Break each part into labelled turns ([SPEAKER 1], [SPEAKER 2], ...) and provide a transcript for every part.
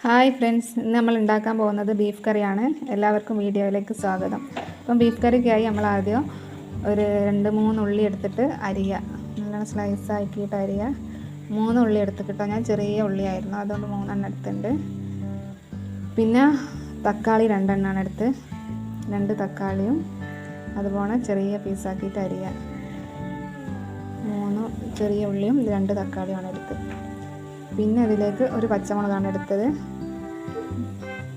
[SPEAKER 1] Hi friends, ഇന്ന് നമ്മൾ ഉണ്ടാക്കാൻ പോകുന്നത് ബീഫ് കറിയാണ്. എല്ലാവർക്കും വീഡിയോയിലേക്ക് സ്വാഗതം. അപ്പം ബീഫ് കറിക്കായി നമ്മൾ ആദ്യം ഒരു 2-3 ഉള്ളി എടുത്തിട്ട് അരിയുക. നല്ലോണം സ്ലൈസ് ആക്കിയിട്ട് അരിയുക. 3 ഉള്ളി എടുത്തിട്ടോ, ഞാൻ ചെറിയ ഉള്ളിയായിരുന്നു, അതുകൊണ്ട് 3 എണ്ണം എടുത്തിട്ടുണ്ട്. പിന്നെ തക്കാളി 2 എണ്ണമാണ് എടുത്ത്, 2 തക്കാളിയും അതുപോലെ ചെറിയ പീസാക്കിയിട്ട് അരിയുക. 3 ചെറിയ ഉള്ളിയും 2 തക്കാളിയുമാണ് എടുത്ത്. പിന്നെ അതിലേക്ക് ഒരു പച്ചമുളകാണ് എടുത്തത്.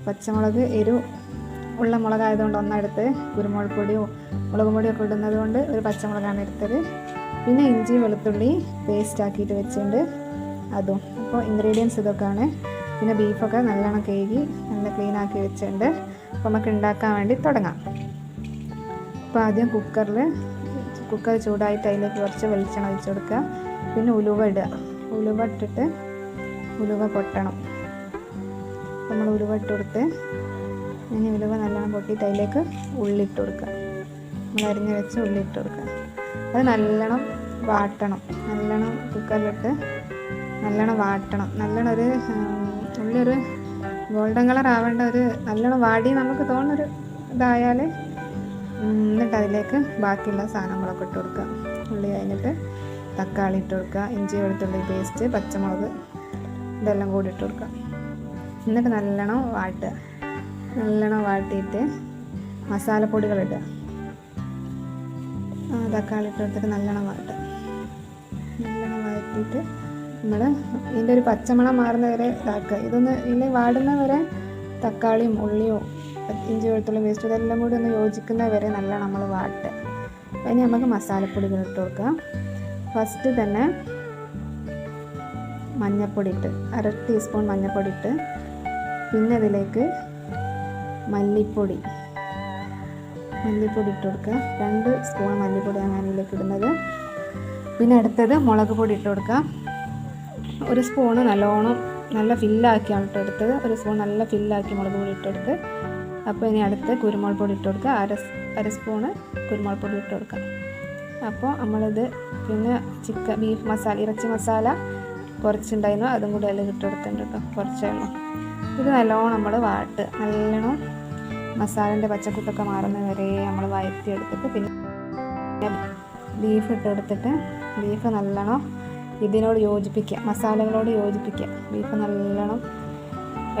[SPEAKER 1] പച്ചമുളക് ഉള്ള മുളകായതുകൊണ്ട് ഒന്നെടുത്ത്, കുരുമുളക് പൊടിയോ മുളക് പൊടിയോ ഒക്കെ ഇടുന്നത് കൊണ്ട് ഒരു പച്ചമുളകാണ് എടുത്തത്. പിന്നെ ഇഞ്ചി വെളുത്തുള്ളി പേസ്റ്റ് ആക്കിയിട്ട് വെച്ചിട്ടുണ്ട്, അതും. അപ്പോൾ ഇൻഗ്രീഡിയൻസ് ഇതൊക്കെയാണ്. പിന്നെ ബീഫൊക്കെ നല്ലോണം കഴുകി നല്ല ക്ലീൻ ആക്കി വെച്ചിട്ടുണ്ട്. അപ്പോൾ നമുക്ക് ഉണ്ടാക്കാൻ വേണ്ടി തുടങ്ങാം. അപ്പോൾ ആദ്യം കുക്കർ ചൂടായിട്ട് അതിലേക്ക് കുറച്ച് വെളിച്ചെണ്ണ ഒഴിച്ച് കൊടുക്കുക. പിന്നെ ഉലുവ ഇടുക. ഉലുവ ഇട്ടിട്ട് ഉലുവ പൊട്ടണം. നമ്മൾ ഉലുവ ഇട്ട് കൊടുത്ത് ഇനി ഉലുവ നല്ലോണം പൊട്ടിയിട്ട് അതിലേക്ക് ഉള്ളി ഇട്ട് കൊടുക്കുക. നമ്മൾ അരിഞ്ഞ് വെച്ച് ഉള്ളി ഇട്ട് കൊടുക്കുക. അത് നല്ലോണം വാട്ടണം. നല്ലോണം കുക്കറിലിട്ട് നല്ലോണം വാട്ടണം. നല്ലോണം ഉള്ളി ഒരു ഗോൾഡൻ കളർ ആവേണ്ട, നല്ലോണം വാടി നമുക്ക് തോന്നുന്നൊരു ഇതായാൽ എന്നിട്ട് അതിലേക്ക് ബാക്കിയുള്ള സാധനങ്ങളൊക്കെ ഇട്ട് കൊടുക്കുക. ഉള്ളി കഴിഞ്ഞിട്ട് തക്കാളി ഇട്ട് കൊടുക്കുക, ഇഞ്ചി വെളുത്തുള്ളി പേസ്റ്റ്, പച്ചമുളക് ഇതെല്ലാം കൂടി ഇട്ട് കൊടുക്കുക. എന്നിട്ട് നല്ലോണം വാട്ടുക. നല്ലോണം വാട്ടിയിട്ട് മസാലപ്പൊടികൾ ഇടുക. തക്കാളി ഇട്ട് കൊടുത്തിട്ട് നല്ലോണം വാട്ടുക. നല്ലോണം വാട്ടിയിട്ട് നമ്മൾ ഇതിൻ്റെ ഒരു പച്ചമണം മാറുന്ന വരെ ഇതാക്കുക. ഇതിൽ വാടുന്ന വരെ തക്കാളിയും ഉള്ളിയോ ഇഞ്ചി വെളുത്തുള്ളി പേസ്റ്റ് ഇതെല്ലാം കൂടി ഒന്ന് യോജിക്കുന്ന വരെ നല്ലോണം നമ്മൾ വാട്ടുക. അതിന് നമുക്ക് മസാലപ്പൊടികൾ ഇട്ട് കൊടുക്കുക. ഫസ്റ്റ് തന്നെ മഞ്ഞൾപ്പൊടി ഇട്ട് 1/2 ടീസ്പൂൺ മഞ്ഞൾപ്പൊടി ഇട്ട്, പിന്നെ അതിലേക്ക് മല്ലിപ്പൊടി ഇട്ട് കൊടുക്കുക. 2 സ്പൂൺ മല്ലിപ്പൊടിയാണ് ഞാൻ ഇതിലേക്ക് ഇടുന്നത്. പിന്നെ അടുത്തത് മുളക് പൊടി ഇട്ട് കൊടുക്കുക. 1 സ്പൂണ് നല്ലോണം നല്ല ഫില്ലാക്കിയാണ് ഇട്ട് എടുത്തത്. 1 സ്പൂൺ നല്ല ഫില്ലാക്കി മുളക് പൊടി ഇട്ടെടുത്ത്. അപ്പോൾ ഇനി അടുത്ത് കുരുമുളക് പൊടി ഇട്ട് കൊടുക്കുക. അര സ്പൂണ് കുരുമുളക് പൊടി ഇട്ട് കൊടുക്കുക. അപ്പോൾ നമ്മളിത് പിന്നെ ബീഫ് മസാല, ഇറച്ചി മസാല കുറച്ചുണ്ടായിരുന്നു, അതും കൂടി അതിൽ ഇട്ട് കൊടുത്തിട്ടുണ്ട് കേട്ടോ, കുറച്ചേ ഉള്ളൂ. ഇത് നല്ലോണം നമ്മൾ വാട്ടുക. നല്ലോണം മസാലേൻ്റെ പച്ചക്കുത്തൊക്കെ മാറുന്ന വരെ നമ്മൾ വഴറ്റി എടുത്തിട്ട് പിന്നെ ബീഫ് ഇട്ട് കൊടുത്തിട്ട് ബീഫ് നല്ലോണം ഇതിനോട് യോജിപ്പിക്കുക, മസാലകളോട് യോജിപ്പിക്കുക. ബീഫ് നല്ലോണം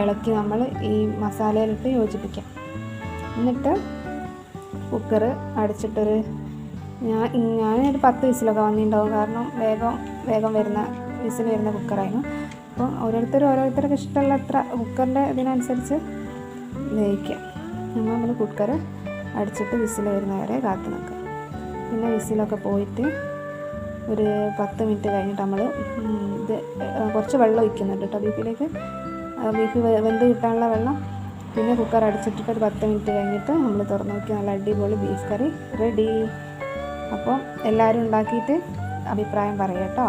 [SPEAKER 1] ഇളക്കി നമ്മൾ ഈ മസാലയിലിട്ട് യോജിപ്പിക്കുക. എന്നിട്ട് കുക്കർ അടിച്ചിട്ടൊരു ഞാനൊരു 10 വിസിലൊക്കെ വന്നിട്ടുണ്ടാവും. കാരണം വേഗം വരുന്ന വിസിൽ വരുന്ന കുക്കറായിരുന്നു. അപ്പോൾ ഓരോരുത്തർക്ക് ഇഷ്ടമുള്ള അത്ര കുക്കറിൻ്റെ ഇതിനനുസരിച്ച് വേവിക്കുക. നമ്മൾ കുക്കർ അടിച്ചിട്ട് വിസിൽ വരുന്നവരെ കാത്തു നിൽക്കുക. പിന്നെ വിസിലൊക്കെ പോയിട്ട് ഒരു 10 മിനിറ്റ് കഴിഞ്ഞിട്ട് നമ്മൾ കുറച്ച് വെള്ളം ഒഴിക്കുന്നുണ്ട് കേട്ടോ ബീഫിലേക്ക്. ബീഫ് വെന്ത് കിട്ടാനുള്ള വെള്ളം. പിന്നെ കുക്കർ അടിച്ചിട്ടിട്ട് ഒരു 10 മിനിറ്റ് കഴിഞ്ഞിട്ട് നമ്മൾ തുറന്ന് നോക്കി നല്ല അടിപൊളി ബീഫ് കറി റെഡി. അപ്പോൾ എല്ലാവരും ഉണ്ടാക്കിയിട്ട് അഭിപ്രായം പറയാം കേട്ടോ.